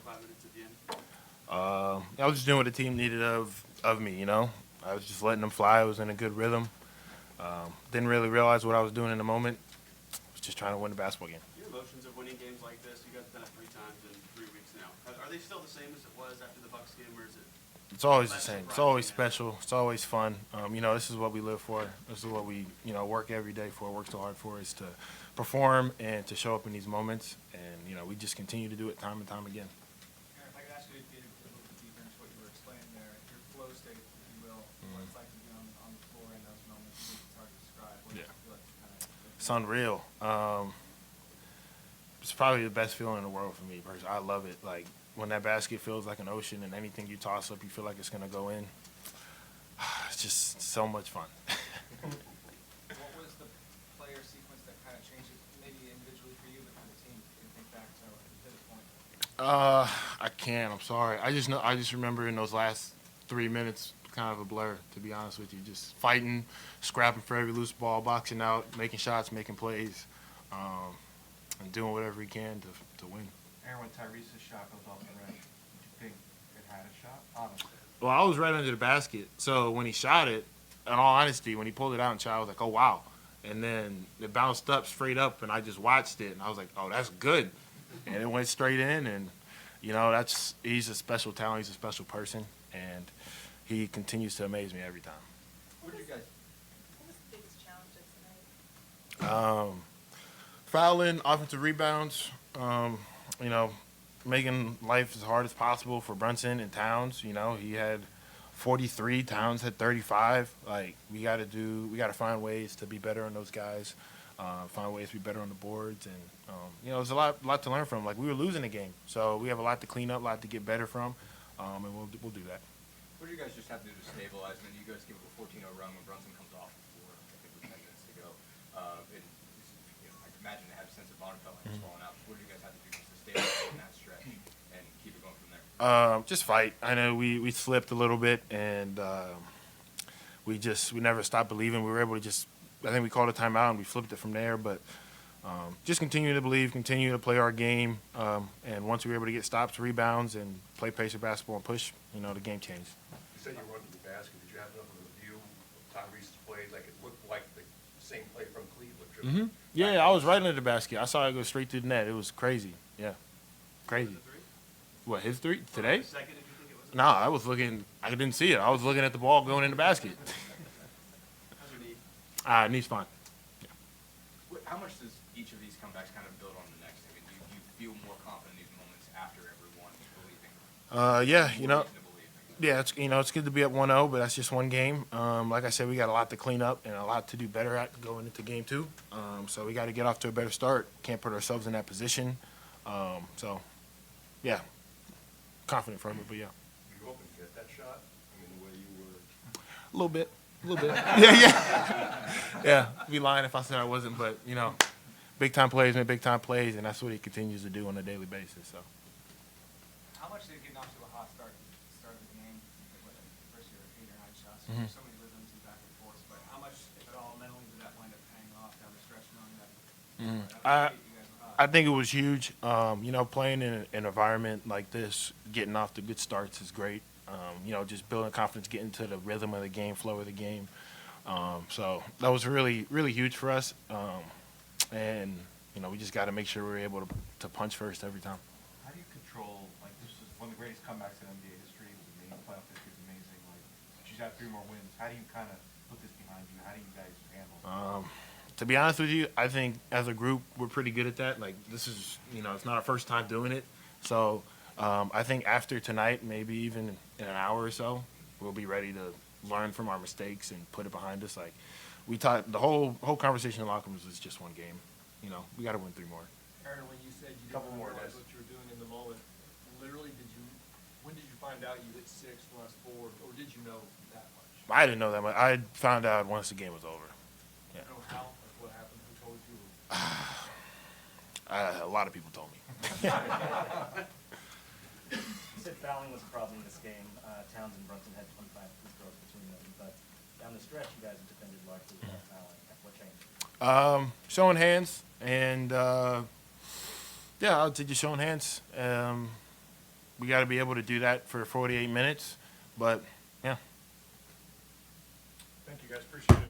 5 minutes at the end? I was just doing what the team needed of me. I was just letting them fly. I was in a good rhythm. Didn't really realize what I was doing in the moment. I was just trying to win the basketball game. Your emotions of winning games like this, you guys have done it 3 times in 3 weeks now. Are they still the same as it was after the Bucks game, or is it? It's always the less same. It's surprising always now? special. It's always fun. This is what we live for. This is what we, work every day for, work so hard for, is to perform and to show up in these moments. And, we just continue to do it time and time again. Aaron, if I could ask you to get a little bit deeper into what you were explaining there, your flow state, if you will, what it's like to be on the floor in those moments, it's hard to describe. What Yeah. does it feel like to kind of It's unreal. It's probably the best feeling in the world for me, personally. I love it. Like, when that basket feels like an ocean and anything you toss up, you feel like it's going to go in. It's just so much fun. What was the player sequence that kind of changed it, maybe individually for you, but for the team? Can you think back to this point? I can't. I'm sorry. I just remember in those last 3 minutes, kind of a blur, to be honest with you. Just fighting, scrapping for every loose ball, boxing out, making shots, making plays, and doing whatever we can to win. Aaron, when Tyrese's shot goes off the rim, did you think it had a shot? Honestly. Well, I was right under the basket, so when he shot it, in all honesty, when he pulled it out and shot, I was like, oh, wow. And then it bounced up, straight up, and I just watched it, and I was like, oh, that's good. And it went straight in, and, he's a special talent. He's a special person, and he continues to amaze me every time. What did you guys? What was the biggest challenge of tonight? Fouling, offensive rebounds, making life as hard as possible for Brunson and Towns. He had 43, Towns had 35. Like, we got to find ways to be better on those guys, find ways to be better on the boards. And, there's a lot to learn from. Like, we were losing the game, so we have a lot to clean up, a lot to get better from, and we'll do that. What do you guys just have to do to stabilize? I mean, you guys give up a 14-0 run when Brunson comes off the floor, I think with 10 minutes to go. I can imagine they have a sense of honor, felt like it's falling out. What do you guys have to do just to stabilize in that stretch and keep it going from there? Just fight. I know we slipped a little bit, and we never stopped believing. We were able to I think we called a timeout, and we flipped it from there. But just continue to believe, continue to play our game, and once we were able to get stops, rebounds, and play pacer basketball and push, the game changed. You said you were under the basket. Did you have enough of a view of Tyrese's plays? Like, it looked like the same play from Cleveland. Yeah, I was right under the basket. I saw it go straight through the net. It was crazy. Yeah, crazy. The three? What, his three today? The second, if you think it was. No, I was looking. I didn't see it. I was looking at the ball going in the basket. How's your knee? Knee's fine. How much does each of these comebacks kind of build on the next? I mean, do you feel more confident in these moments after everyone believing? Yeah, More reason to believe, I guess. Yeah, it's good to be up 1-0, but that's just one game. Like I said, we got a lot to clean up and a lot to do better at going into game 2. So we got to get off to a better start. Can't put ourselves in that position. Yeah, confident from it, but yeah. Were you hoping to get that shot? I mean, the way you were. A little bit. Yeah. I'd be lying if I said I wasn't, but, big time plays make big time plays, and that's what he continues to do on a daily basis. So. How much did it get off to a hot start at the start of the game? First year, 8 or 9 shots. Mhm. There's so many rhythms and back and forth. But how much, if at all, mentally did that wind up paying off down the stretch, knowing that? Mhm. Out of the gate, you guys were hot? I think it was huge. Playing in an environment like this, getting off to good starts is great. Just building confidence, getting to the rhythm of the game, flow of the game. So that was really, really huge for us. And we just got to make sure we're able to punch first every time. How do you control, like, this is one of the greatest comebacks in NBA history. It was amazing. Playoff history is amazing. Like, she's got 3 more wins. How do you kind of put this behind you? How do you guys handle it? To be honest with you, I think as a group, we're pretty good at that. Like, this is, it's not our first time doing it. So I think after tonight, maybe even in an hour or so, we'll be ready to learn from our mistakes and put it behind us. Like, we talked, the whole conversation in the locker room was just one game. We got to win 3 more. Aaron, when you said you Couple didn't more, realize guys. what you were doing in the moment, literally, when did you find out you hit 6 the last 4, or did you know that much? I didn't know that much. I found out once the game was over. You know how, like what happened, who told you? A lot of people told me. You said fouling was a problem in this game. Towns and Brunson had 25 free throws between them, but down the stretch, you guys have defended largely without fouling. What changed? Showing hands, and I would say just showing hands. we got to be able to do that for 48 minutes. But yeah. Thank you, guys, appreciate it.